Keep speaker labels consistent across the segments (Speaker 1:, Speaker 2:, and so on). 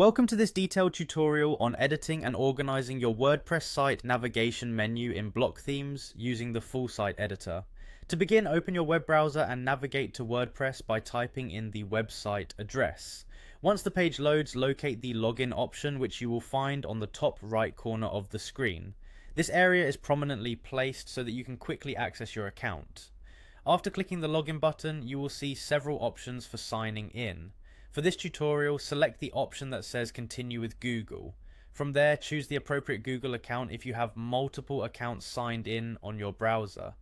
Speaker 1: Welcome to this detailed tutorial on editing and organizing your WordPress site navigation menu in block themes using the full site editor. To begin, open your web browser and navigate to WordPress by typing in the website address. Once the page loads, locate the login option, which you will find on the top right corner of the screen. This area is prominently placed so that you can quickly access your account. After clicking the login button, you will see several options for signing in. For this tutorial, select the option that says continue with Google. From there, choose the appropriate Google account if you have multiple accounts signed in on your browser.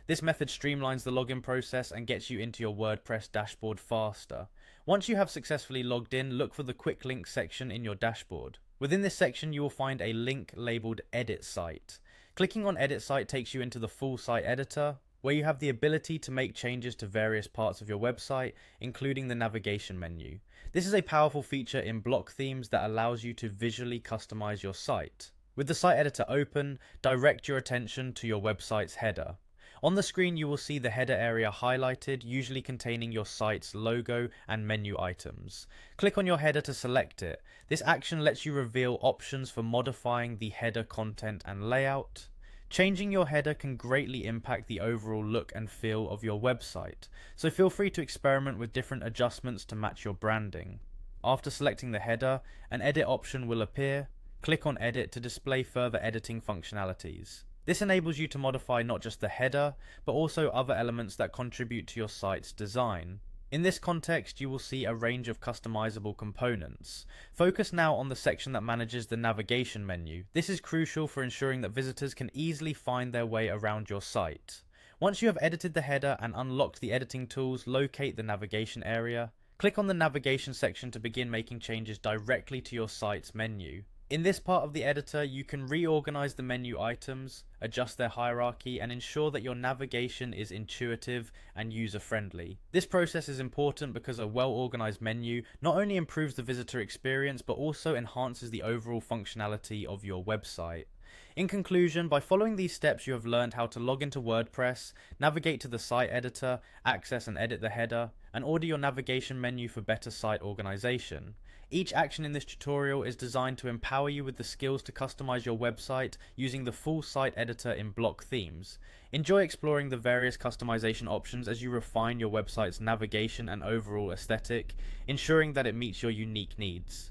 Speaker 1: This method streamlines the login process and gets you into your WordPress dashboard faster. Once you have successfully logged in, look for the quick link section in your dashboard. Within this section, you will find a link labeled Edit Site. Clicking on Edit Site takes you into the full site editor, where you have the ability to make changes to various parts of your website, including the navigation menu. This is a powerful feature in block themes that allows you to visually customize your site. With the site editor open, direct your attention to your website's header. On the screen, you will see the header area highlighted, usually containing your site's logo and menu items. Click on your header to select it. This action lets you reveal options for modifying the header content and layout. Changing your header can greatly impact the overall look and feel of your website, so feel free to experiment with different adjustments to match your branding. After selecting the header, an edit option will appear. Click on Edit to display further editing functionalities. This enables you to modify not just the header, but also other elements that contribute to your site's design. In this context, you will see a range of customizable components. Focus now on the section that manages the navigation menu. This is crucial for ensuring that visitors can easily find their way around your site. Once you have edited the header and unlocked the editing tools, locate the navigation area. Click on the navigation section to begin making changes directly to your site's menu. In this part of the editor, you can reorganize the menu items, adjust their hierarchy, and ensure that your navigation is intuitive and user-friendly. This process is important because a well-organized menu not only improves the visitor experience, but also enhances the overall functionality of your website. In conclusion, by following these steps, you have learned how to log into WordPress, navigate to the site editor, access and edit the header, and order your navigation menu for better site organization. Each action in this tutorial is designed to empower you with the skills to customize your website using the full site editor in block themes. Enjoy exploring the various customization options as you refine your website's navigation and overall aesthetic, ensuring that it meets your unique needs.